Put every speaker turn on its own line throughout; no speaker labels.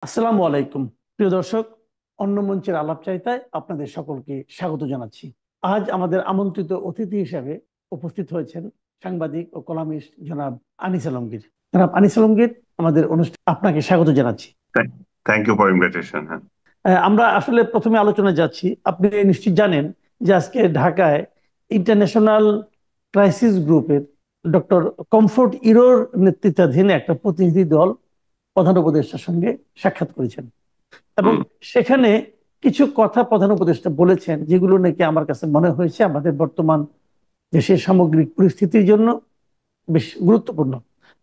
আসসালামু আলাইকুম। প্রিয় দর্শক, অন্য মঞ্চের আলাপচারিতায় আপনাদের সকলকে স্বাগত জানাচ্ছি। আজ আমাদের আমন্ত্রিত অতিথি হিসেবে উপস্থিত হয়েছেন সাংবাদিক ও কলামিস্ট জনাব আনিস আলমগীর। জনাব আনিস আলমগীর, আমাদের অনুষ্ঠান আপনাকে স্বাগত জানাচ্ছি।
Thank you for invitation. হ্যাঁ।
আমরা আসলে প্রথমে আলোচনায় যাচ্ছি। আপনি নিশ্চিত জানেন যে আজকে ঢাকায় ইন্টারন্যাশনাল ক্রাইসিস গ্রুপের ডক্টর কমফোর্ট ইরোর নেতৃত্বাধীন একটা প্রতিনিধি দল প্রধান উপদেষ্টার সঙ্গে সাক্ষাৎ করেছেন এবং
হুম।
সেখানে কিছু কথা প্রধান উপদেষ্টা বলেছেন যেগুলো নাকি আমার কাছে মনে হয়েছে আমাদের বর্তমান দেশের সামগ্রিক পরিস্থিতির জন্য বেশ গুরুত্বপূর্ণ।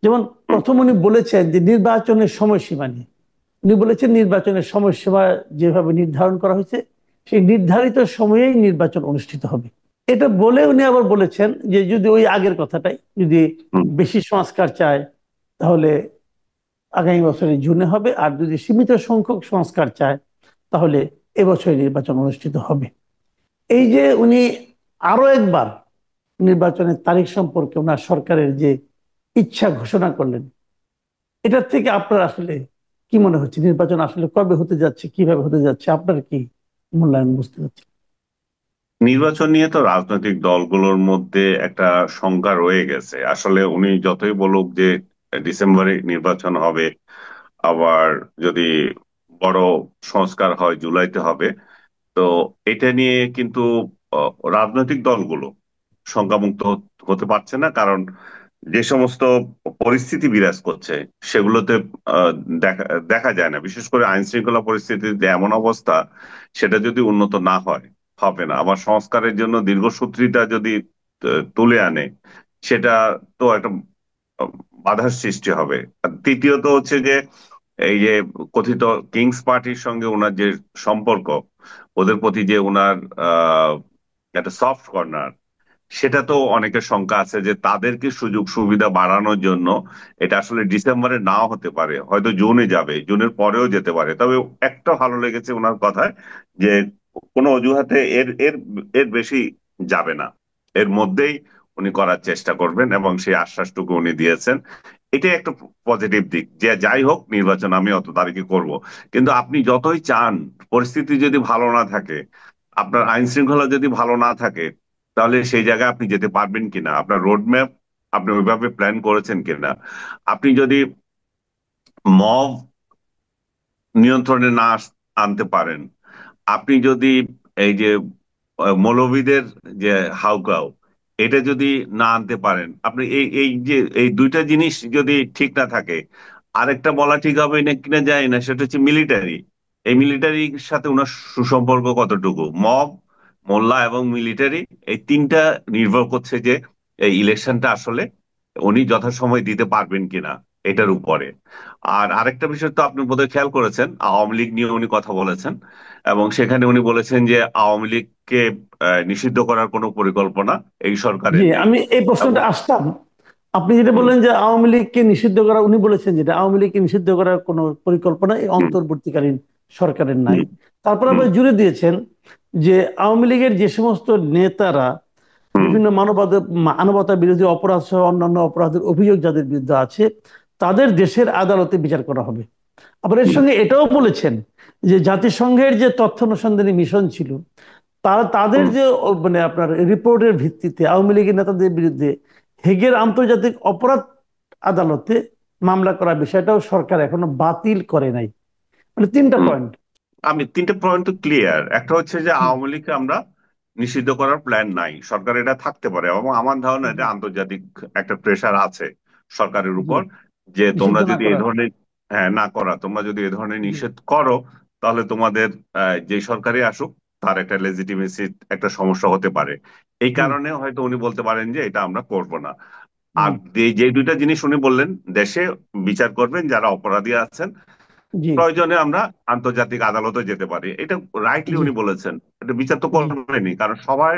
যেমন
হুম।
প্রথম উনি বলেছেন যে নির্বাচনের সময়সীমা নিয়ে উনি বলেছেন নির্বাচনের সময়সীমা যেভাবে নির্ধারণ করা হয়েছে সেই নির্ধারিত সময়েই নির্বাচন অনুষ্ঠিত হবে। এটা বলে উনি আবার বলেছেন যে যদি ওই আগের কথাটাই যদি
হুম।
বেশি সংস্কার চায় তাহলে আগামী বছরের জুনে হবে, আর যদি সীমিত সংখ্যক সংস্কার চায় তাহলে এবছর নির্বাচন অনুষ্ঠিত হবে। এই যে উনি আরো একবার নির্বাচনের তারিখ সম্পর্কে ওনার সরকারের যে ইচ্ছা ঘোষণা করলেন, এটার থেকে আপনার আসলে কি মনে হচ্ছে নির্বাচন আসলে কবে হতে যাচ্ছে, কিভাবে হতে যাচ্ছে, আপনার কি মূল্যায়ন বুঝতে পারছি?
নির্বাচন নিয়ে তো রাজনৈতিক দলগুলোর মধ্যে একটা শঙ্কা রয়ে গেছে। আসলে উনি যতই বলুক যে ডিসেম্বরে নির্বাচন হবে, আবার যদি বড় সংস্কার হয় জুলাইতে হবে, তো এটা নিয়ে কিন্তু রাজনৈতিক দলগুলো শঙ্কামুক্ত হতে পারছে না। কারণ যে সমস্ত পরিস্থিতি বিরাজ করছে সেগুলোতে আহ, দেখা দেখা যায় না। বিশেষ করে আইন শৃঙ্খলা পরিস্থিতিতে এমন অবস্থা, সেটা যদি উন্নত না হয় হবে না। আবার সংস্কারের জন্য দীর্ঘসূত্রিতা যদি তুলে আনে, সেটা তো একটা আহ, বাধার সৃষ্টি হবে। আর তৃতীয়ত হচ্ছে যে এই যে কথিত কিংস পার্টির সঙ্গে ওনার যে সম্পর্ক, ওদের প্রতি যে ওনার আহ একটা সফট কর্নার, সেটা তো অনেকের শঙ্কা আছে যে তাদেরকে সুযোগ সুবিধা বাড়ানোর জন্য এটা আসলে ডিসেম্বরে নাও হতে পারে, হয়তো জুনে যাবে, জুনের পরেও যেতে পারে। তবে একটা ভালো লেগেছে ওনার কথায় যে কোনো অজুহাতে এর এর এর বেশি যাবে না, এর মধ্যেই উনি করার চেষ্টা করবেন, এবং সেই আশ্বাসটুকু উনি দিয়েছেন। এটাই একটা পজিটিভ দিক যে যাই হোক নির্বাচন আমি অত তারিখে করব। কিন্তু আপনি যতই চান, পরিস্থিতি যদি ভালো না থাকে, আপনার আইন শৃঙ্খলা যদি ভালো না থাকে, তাহলে সেই জায়গায় আপনি যেতে পারবেন কিনা, আপনার রোড ম্যাপ আপনি ওইভাবে প্ল্যান করেছেন কিনা, আপনি যদি মব নিয়ন্ত্রণে না আনতে পারেন, আপনি যদি এই যে মৌলবীদের যে হাউকাউ, এটা যদি না আনতে পারেন, আপনি এই এই যে এই দুইটা জিনিস যদি ঠিক না থাকে, আরেকটা বলা ঠিক হবে না কিনা যায় না, সেটা হচ্ছে মিলিটারি। এই মিলিটারির সাথে ওনার সুসম্পর্ক কতটুকু, মব, মোল্লা এবং মিলিটারি, এই তিনটা নির্ভর করছে যে এই ইলেকশনটা আসলে উনি যথাসময় দিতে পারবেন কিনা, এটার উপরে। আর আরেকটা বিষয় তো আপনি বোধহয় খেয়াল করেছেন, আওয়ামী লীগ নিয়ে উনি কথা বলেছেন, এবং সেখানে উনি বলেছেন যে আওয়ামী লীগকে নিষিদ্ধ করার কোনো পরিকল্পনা এই
জি,
সরকারের নেই।
আমি এই
এবং
প্রশ্নটা আসতাম। আপনি যেটা
হুম।
বললেন যে আওয়ামী লীগকে নিষিদ্ধ করা, উনি বলেছেন যেটা আওয়ামী লীগকে নিষিদ্ধ করার কোনো পরিকল্পনা এই
হুম।
অন্তর্বর্তীকালীন সরকারের নাই।
হুম।
তারপর
হুম।
আবার জুড়ে দিয়েছেন যে আওয়ামী লীগের যে সমস্ত নেতারা
হুম।
বিভিন্ন মানবতা বিরোধী অপরাধ সহ অন্যান্য অপরাধের অভিযোগ যাদের বিরুদ্ধে আছে তাদের দেশের আদালতে বিচার করা হবে। আবার এর
হুম।
সঙ্গে এটাও বলেছেন যে জাতিসংঘের যে তথ্য অনুসন্ধানী মিশন ছিল তারা তাদের
হুম।
যে মানে আপনার রিপোর্টের ভিত্তিতে আওয়ামী লীগের নেতাদের বিরুদ্ধে হেগের আন্তর্জাতিক অপরাধ আদালতে মামলা করার বিষয়টাও সরকার এখনো বাতিল করে নাই। মানে তিনটা
হুম।
পয়েন্ট।
আমি তিনটে পয়েন্ট তো ক্লিয়ার। একটা হচ্ছে যে আওয়ামী লীগকে আমরা নিষিদ্ধ করার প্ল্যান নাই, সরকার এটা থাকতে পারে, এবং আমার ধারণা এটা আন্তর্জাতিক একটা প্রেশার আছে সরকারের
জি,
উপর, যে
নিষিদ্ধ
তোমরা
না
যদি এই
করার।
ধরনের, হ্যাঁ, না করা, তোমরা যদি এই ধরনের
জি,
নিষেধ করো, তাহলে তোমাদের যে সরকারই আসুক তার একটা লেজিটিমেসি একটা সমস্যা হতে পারে। এই
হুম,
কারণে হয়তো উনি বলতে পারেন যে এটা আমরা করব না। আর
হুম,
যে দুইটা জিনিস উনি বললেন, দেশে বিচার করবেন যারা অপরাধী আছেন,
জি,
প্রয়োজনে আমরা আন্তর্জাতিক আদালতে যেতে পারি, এটা রাইটলি
জি,
উনি বলেছেন। এটা বিচার তো
জি,
করবেনই, কারণ সবার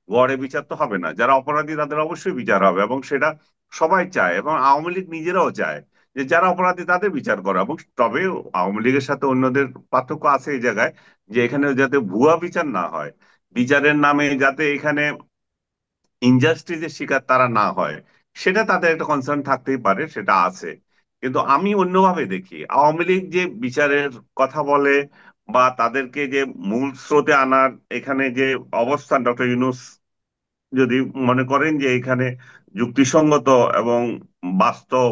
গড়ে বিচার তো হবে না, যারা অপরাধী তাদের অবশ্যই বিচার হবে, এবং সেটা সবাই চায়, এবং আওয়ামী লীগ নিজেরাও চায় যে যারা অপরাধী তাদের বিচার করা। এবং তবে আওয়ামী লীগের সাথে অন্যদের পার্থক্য আছে এই জায়গায়, যে এখানে যাতে ভুয়া বিচার না হয়, বিচারের নামে যাতে এখানে ইনজাস্টিসের শিকার তারা না হয়, সেটা তাদের একটা কনসার্ন থাকতেই পারে, সেটা আছে। কিন্তু আমি অন্যভাবে দেখি, আওয়ামী লীগ যে বিচারের কথা বলে বা তাদেরকে যে মূল স্রোতে আনার এখানে যে অবস্থান, ডক্টর ইউনূস যদি মনে করেন যে এখানে যুক্তিসঙ্গত এবং বাস্তব,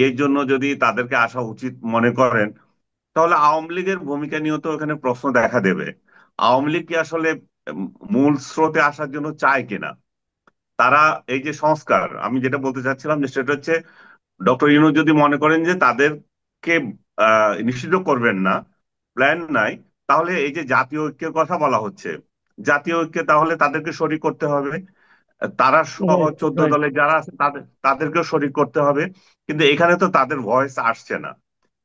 এর জন্য যদি তাদেরকে আসা উচিত মনে করেন, তাহলে আওয়ামী লীগের ভূমিকা নিয়েও তো এখানে প্রশ্ন দেখা দেবে। আওয়ামী লীগ কি আসলে উম, মূল স্রোতে আসার জন্য চায় কিনা? তারা এই যে সংস্কার, আমি যেটা বলতে চাচ্ছিলাম যে সেটা হচ্ছে, ডক্টর ইউনূস যদি মনে করেন যে তাদেরকে নিষিদ্ধ করবেন না, প্ল্যান নাই, তাহলে এই যে জাতীয় ঐক্যের কথা বলা হচ্ছে, জাতীয় ঐক্যে তাহলে তাদেরকে শরিক করতে হবে। তারা সহ
রাইট,
14
রাইট।
দলে যারা আছে তাদেরকেও শরিক করতে হবে। কিন্তু এখানে তো তাদের ভয়েস আসছে না।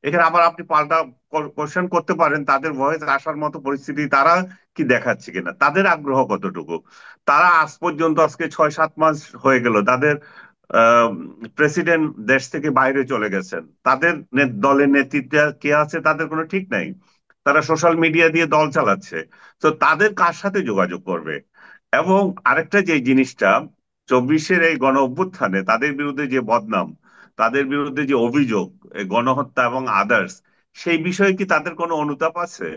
এখানে আবার আপনি পাল্টা কোশ্চেন করতে পারেন, তাদের ভয়েস আসার মতো পরিস্থিতি তারা কি দেখাচ্ছে কিনা, তাদের আগ্রহ কতটুকু। তারা আজ পর্যন্ত, আজকে 6-7 মাস হয়ে গেল, তাদের প্রেসিডেন্ট দেশ থেকে বাইরে চলে গেছেন, তাদের দলের নেতৃত্বে কে আছে তাদের কোনো ঠিক নাই। তারা সোশ্যাল মিডিয়া দিয়ে দল চালাচ্ছে। তো তাদের কার সাথে যোগাযোগ করবে? এবং আরেকটা যে জিনিসটা, 24-এর এই গণ অভ্যুত্থানে তাদের বিরুদ্ধে যে বদনাম, তাদের বিরুদ্ধে যে অভিযোগ, এই গণহত্যা এবং আদার্স, সেই বিষয়ে কি তাদের কোনো অনুতাপ আছে?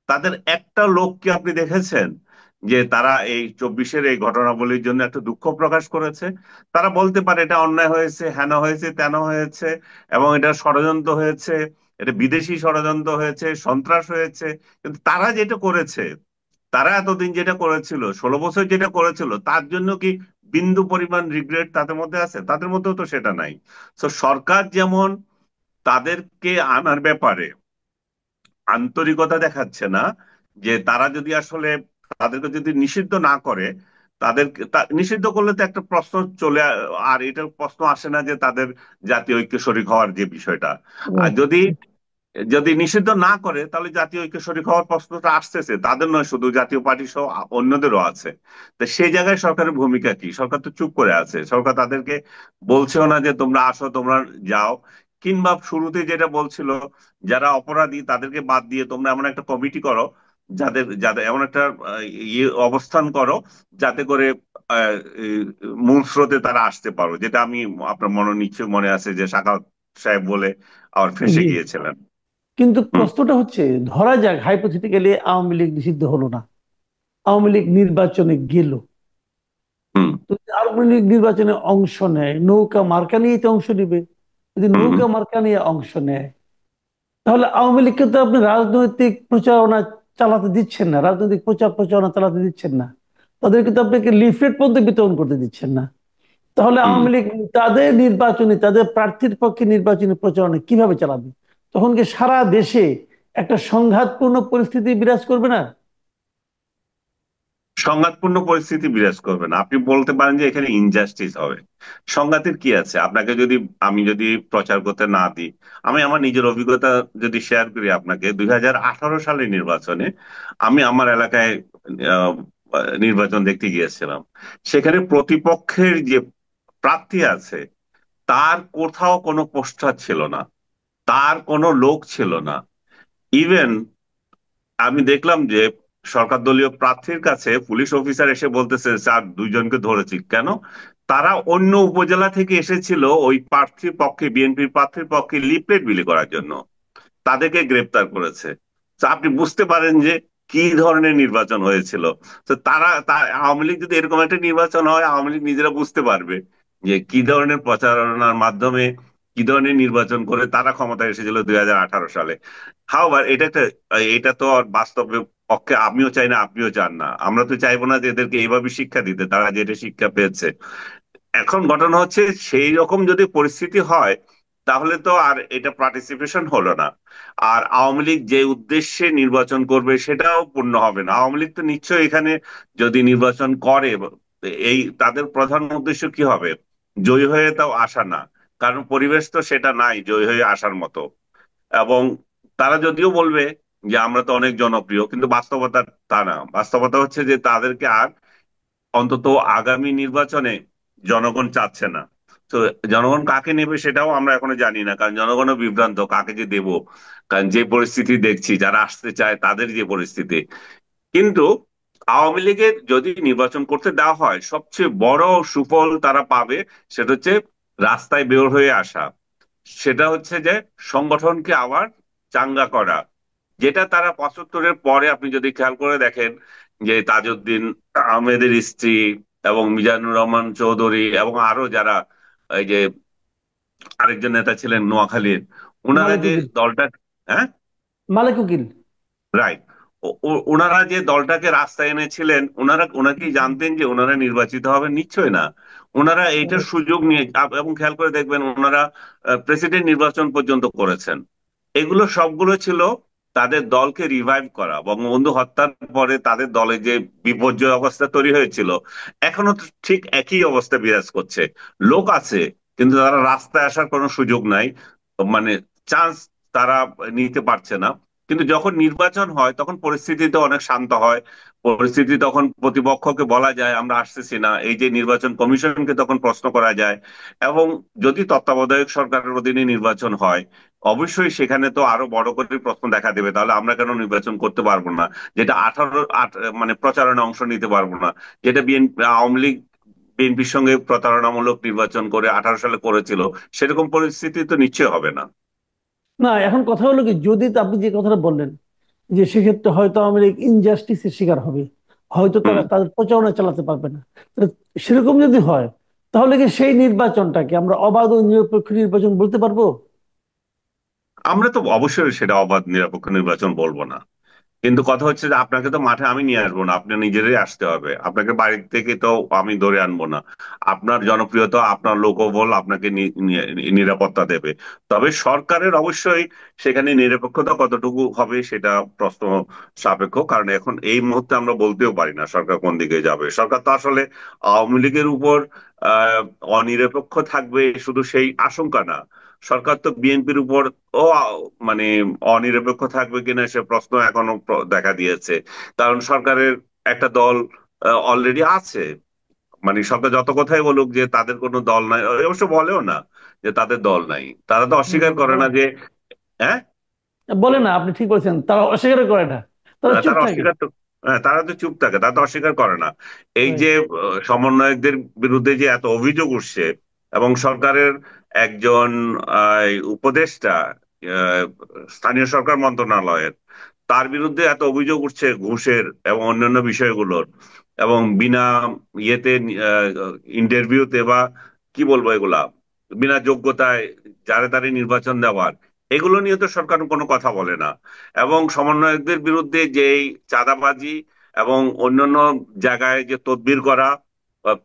তাদের একটা লোক কি আপনি দেখেছেন যে তারা এই 24-এর এই ঘটনাবলীর জন্য একটা দুঃখ প্রকাশ করেছে? তারা বলতে পারে এটা অন্যায় হয়েছে, হেন হয়েছে, তেন হয়েছে, এবং এটা ষড়যন্ত্র হয়েছে, এটা বিদেশি ষড়যন্ত্র হয়েছে, সন্ত্রাস হয়েছে। কিন্তু তারা যেটা করেছে, তারা এতদিন যেটা করেছিল, 16 বছর যেটা করেছিল, তার জন্য কি বিন্দু পরিমাণ রিগ্রেট তাদের মধ্যে আছে? তাদের মধ্যেও তো সেটা নাই। তো সরকার যেমন তাদেরকে আনার ব্যাপারে আন্তরিকতা দেখাচ্ছে না, যে তারা যদি আসলে তাদেরকে যদি নিষিদ্ধ না করে, তাদেরকে নিষিদ্ধ করলে তো একটা প্রশ্ন আর এটার প্রশ্ন আসে না যে তাদের জাতীয় ঐক্য শরিক হওয়ার যে বিষয়টা। আর
রাইট।
যদি যদি নিষিদ্ধ না করে, তাহলে জাতীয় ঐক্য শরিক হওয়ার প্রশ্নটা আসতেছে, তাদের নয়, শুধু জাতীয় পার্টি সহ অন্যদেরও আছে। তো সেই জায়গায় সরকারের ভূমিকা কি? সরকার তো চুপ করে আছে, সরকার তাদেরকে বলছেও না যে তোমরা আসো, তোমরা যাও। কিংবা শুরুতে যেটা বলছিল, যারা অপরাধী তাদেরকে বাদ দিয়ে তোমরা এমন একটা কমিটি করো, যাদের যাদের এমন একটা অবস্থান করো, যাতে করে আহ, এই মূল স্রোতে তারা আসতে পারো, যেটা আমি, আপনার নিশ্চয় মনে আছে যে সাখাওয়াত সাহেব বলে আবার ফেঁসে
জি।
গিয়েছিলেন।
কিন্তু
হুম।
প্রশ্নটা হচ্ছে, ধরা যাক হাইপোথেটিক্যালি আওয়ামী লীগ নিষিদ্ধ হলো না, আওয়ামী লীগ নির্বাচনে গেল।
হুম।
তো যদি আওয়ামী লীগ নির্বাচনে অংশ নেয়, নৌকা মার্কা নিয়ে তো অংশ নিবে। যদি
হুম।
নৌকা মার্কা নিয়ে অংশ নেয়, তাহলে আওয়ামী লীগকে তো আপনি রাজনৈতিক প্রচারণা চালাতে দিচ্ছেন না, রাজনৈতিক প্রচার প্রচারণা চালাতে দিচ্ছেন না। তাদেরকে তো আপনাকে লিফলেট পর্যন্ত বিতরণ করতে দিচ্ছেন না। তাহলে
হুম।
আওয়ামী লীগ তাদের নির্বাচনী, তাদের প্রার্থীর পক্ষে নির্বাচনী প্রচারণা কিভাবে চালাবে? তখন কি সারা দেশে একটা সংঘাতপূর্ণ পরিস্থিতি বিরাজ করবে না?
সংঘাতপূর্ণ পরিস্থিতি বিরাজ করবে না, আপনি বলতে পারেন যে এখানে ইনজাস্টিস হবে। সংঘাতের কি আছে? আপনাকে যদি, আমি যদি প্রচার করতে না দিই, আমি আমার নিজের অভিজ্ঞতা যদি শেয়ার করি আপনাকে, 2018 সালের নির্বাচনে আমি আমার এলাকায় আহ, নির্বাচন দেখতে গিয়েছিলাম। সেখানে প্রতিপক্ষের যে প্রার্থী আছে, তার কোথাও কোনো পোস্টার ছিল না, তার কোনো লোক ছিল না। ইভেন আমি দেখলাম যে সরকার দলীয় প্রার্থীর কাছে পুলিশ অফিসার এসে বলতেছে, স্যার 2 জনকে ধরেছি কেন? তারা অন্য উপজেলা থেকে এসেছিল ওই প্রার্থীর পক্ষে, বিএনপির প্রার্থীর পক্ষে লিফলেট বিলি করার জন্য, তাদেরকে গ্রেপ্তার করেছে। তো আপনি বুঝতে পারেন যে কি ধরনের নির্বাচন হয়েছিল। তো আওয়ামী লীগ যদি এরকম একটা নির্বাচন হয়, আওয়ামী লীগ নিজেরা বুঝতে পারবে যে কি ধরনের প্রচারণার মাধ্যমে, কি ধরনের নির্বাচন করে তারা ক্ষমতায় এসেছিল 2018 সালে। হাওয়ার এটা তো আর বাস্তবে পক্ষে আমিও চাই না, আপনিও চান না, আমরা তো চাইবো না যে এদেরকে এইভাবে শিক্ষা দিতে, তারা যেটা শিক্ষা পেয়েছে। এখন ঘটনা হচ্ছে, সেই রকম যদি পরিস্থিতি হয়, তাহলে তো আর এটা পার্টিসিপেশন হলো না। আর আওয়ামী লীগ যে উদ্দেশ্যে নির্বাচন করবে সেটাও পূর্ণ হবে না। আওয়ামী লীগ তো নিশ্চয়ই এখানে যদি নির্বাচন করে, এই তাদের প্রধান উদ্দেশ্য কি হবে? জয়ী হয়ে তাও আসা না, কারণ পরিবেশ তো সেটা নাই জয়ী হয়ে আসার মতো। এবং তারা যদিও বলবে যে আমরা তো অনেক জনপ্রিয়, কিন্তু বাস্তবতা তা না। বাস্তবতা হচ্ছে যে তাদেরকে আর অন্তত আগামী নির্বাচনে জনগণ চাচ্ছে না। তো জনগণ কাকে নেবে সেটাও আমরা এখনো জানি না, কারণ জনগণও বিভ্রান্ত কাকে যে দেব। কারণ যে পরিস্থিতি দেখছি, যারা আসতে চায় তাদের যে পরিস্থিতি। কিন্তু আওয়ামী লীগের যদি নির্বাচন করতে দেওয়া হয়, সবচেয়ে বড় সুফল তারা পাবে, সেটা হচ্ছে রাস্তায় বের হয়ে আসা, সেটা হচ্ছে যে সংগঠনকে আবার চাঙ্গা করা, যেটা তারা 75-এর পরে আপনি যদি খেয়াল করে দেখেন যে তাজউদ্দিন আহমেদের স্ত্রী এবং মিজানুর রহমান চৌধুরী এবং আরো যারা, এই যে আরেকজন নেতা ছিলেন নোয়াখালীর, ওনারা
মালিক
যে
উকিল।
দলটা, হ্যাঁ,
মালিক উকিল।
রাইট, ওনারা যে দলটাকে রাস্তায় এনেছিলেন, ওনারা কি জানতেন যে ওনারা নির্বাচিত হবেন? নিশ্চয় না। ওনারা এইটার সুযোগ নিয়ে এবং খেয়াল করে দেখবেন ওনারা প্রেসিডেন্ট নির্বাচন পর্যন্ত করেছেন। এগুলো সবগুলো ছিল তাদের দলকে রিভাইভ করা। বঙ্গবন্ধু হত্যার পরে তাদের দলে যে বিপর্যয় অবস্থা তৈরি হয়েছিল, এখনো তো ঠিক একই অবস্থা বিরাজ করছে। লোক আছে, কিন্তু তারা রাস্তায় আসার কোনো সুযোগ নাই, মানে চান্স তারা নিতে পারছে না। কিন্তু যখন নির্বাচন হয় তখন পরিস্থিতি তো অনেক শান্ত হয়। পরিস্থিতি তখন প্রতিপক্ষকে বলা যায় আমরা আসতেছি না, এই যে নির্বাচন কমিশনকে তখন প্রশ্ন করা যায়। এবং যদি তত্ত্বাবধায়ক সরকারের অধীনে নির্বাচন হয়, অবশ্যই সেখানে তো আরো বড় করে প্রশ্ন দেখা দেবে, তাহলে আমরা কেন নির্বাচন করতে পারবো না? যেটা মানে প্রচারণা অংশ নিতে পারবো না, যেটা আওয়ামী লীগ বিএনপির সঙ্গে প্রতারণামূলক নির্বাচন করে 18 সালে করেছিল, সেরকম পরিস্থিতি তো নিশ্চয়ই হবে না।
না, এখন কথা হলো কি, যদি তো আপনি যে কথাটা বললেন যে সেক্ষেত্রে হয়তো আওয়ামী লীগ ইনজাস্টিসের শিকার হবে, হয়তো
হুম।
তারা তাদের প্রচারণা চালাতে পারবে না। তো সেরকম যদি হয়, তাহলে কি সেই নির্বাচনটাকে আমরা অবাধ ও নিরপেক্ষ নির্বাচন বলতে পারবো?
আমরা তো অবশ্যই সেটা অবাধ নিরপেক্ষ নির্বাচন বলবো না, কিন্তু কথা হচ্ছে যে আপনাকে তো মাঠে আমি নিয়ে আসবো না, আপনার নিজেরই আসতে হবে। আপনাকে বাড়ি থেকে তো আমি ধরে আনবো না। আপনার জনপ্রিয়তা, আপনার লোকবল আপনাকে নিরাপত্তা দেবে। তবে সরকারের অবশ্যই সেখানে নিরপেক্ষতা কতটুকু হবে সেটা প্রশ্ন সাপেক্ষ, কারণ এখন এই মুহূর্তে আমরা বলতেও পারি না সরকার কোন দিকে যাবে। সরকার তো আসলে আওয়ামী লীগের উপর আহ অনিরপেক্ষ থাকবে শুধু সেই আশঙ্কা না, সরকার তো বিএনপির উপর ও মানে অনিরপেক্ষ থাকবে কিনা সে প্রশ্ন এখনো দেখা দিয়েছে। কারণ সরকারের একটা দল অলরেডি আছে। মানে সরকার যত কথাই বলুক যে তাদের কোনো দল নাই, অবশ্য বলেও না যে তাদের দল নাই, তারা তো অস্বীকার করে না যে, হ্যাঁ,
বলে না, আপনি ঠিক বলছেন, তারা অস্বীকার করে না, তারা চুপ
তারা
থাকে।
অস্বীকার তো, হ্যাঁ, তারা তো চুপ থাকে, তারা তো অস্বীকার করে না। এই
Right.
যে সমন্বয়কদের বিরুদ্ধে যে এত অভিযোগ উঠছে, এবং সরকারের একজন উপদেষ্টা, আহ, স্থানীয় সরকার মন্ত্রণালয়ের, তার বিরুদ্ধে এত অভিযোগ উঠছে ঘুষের এবং অন্যান্য বিষয়গুলোর, এবং বিনা ইয়েতে ইন্টারভিউতে বা কি বলবো এগুলা, বিনা যোগ্যতায় যারে তারে নির্বাচন দেওয়ার, এগুলো নিয়ে তো সরকার কোনো কথা বলে না। এবং সমন্বয়কদের বিরুদ্ধে যেই চাঁদাবাজি এবং অন্যান্য জায়গায় যে তদবির করা,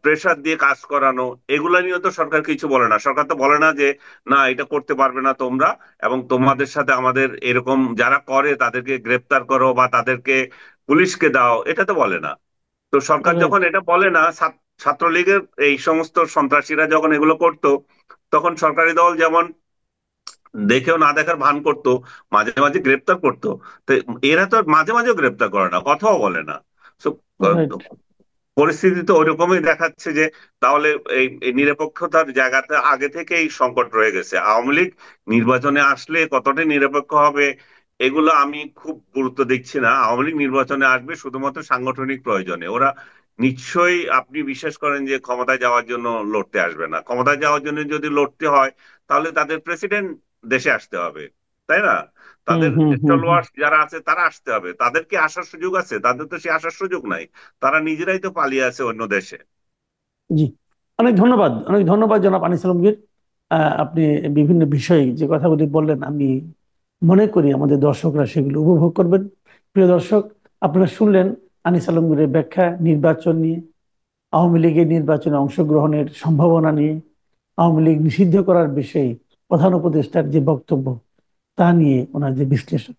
প্রেসার দিয়ে কাজ করানো, এগুলা নিয়ে তো সরকার কিছু বলে না। সরকার তো বলে না যে না এটা করতে পারবে না তোমরা, এবং তোমাদের সাথে আমাদের এরকম যারা করে তাদেরকে গ্রেপ্তার করো বা তাদেরকে পুলিশকে দাও, এটা তো বলে না। তো সরকার যখন
রাইট।
এটা বলে না, ছাত্রলীগের এই সমস্ত সন্ত্রাসীরা যখন এগুলো করতো, তখন সরকারি দল যেমন দেখেও না দেখার ভান করতো, মাঝে মাঝে গ্রেপ্তার করতো। তো এরা তো মাঝে মাঝেও গ্রেপ্তার করে না, কথাও বলে না। So,
right.
পরিস্থিতি তো ওইরকমই দেখাচ্ছে যে তাহলে এই নিরপেক্ষতার জায়গাতে আগে থেকেই সংকট রয়ে গেছে। আওয়ামী লীগ নির্বাচনে আসলে কতটা নিরপেক্ষ হবে এগুলো আমি খুব গুরুত্ব দিচ্ছি না। আওয়ামী লীগ নির্বাচনে আসবে শুধুমাত্র সাংগঠনিক প্রয়োজনে। ওরা নিশ্চয়ই, আপনি বিশ্বাস করেন যে ক্ষমতায় যাওয়ার জন্য লড়তে আসবে না? ক্ষমতায় যাওয়ার জন্য যদি লড়তে হয় তাহলে তাদের প্রেসিডেন্ট দেশে আসতে হবে, তাই না?
হুম,
তাদের
হুম, হুম, হুম।
স্টলওয়ার্স যারা আছে তারা আসতে হবে। তাদের কি আসার সুযোগ আছে? তাদের তো সে আসার সুযোগ নাই। তারা নিজেরাই তো পালিয়ে আছে অন্য দেশে।
জি, অনেক ধন্যবাদ, অনেক ধন্যবাদ জনাব আনিস আলমগীর। আপনি বিভিন্ন বিষয়ে যে কথাগুলি বললেন, আমি মনে করি আমাদের দর্শকরা সেগুলো উপভোগ করবেন। প্রিয় দর্শক, আপনারা শুনলেন আনিস আলমগীরের ব্যাখ্যা নির্বাচন নিয়ে, আওয়ামী লীগের নির্বাচনে অংশগ্রহণের সম্ভাবনা নিয়ে, আওয়ামী লীগ নিষিদ্ধ করার বিষয়ে প্রধান উপদেষ্টার যে বক্তব্য তা নিয়ে ওনার যে বিশ্লেষণ।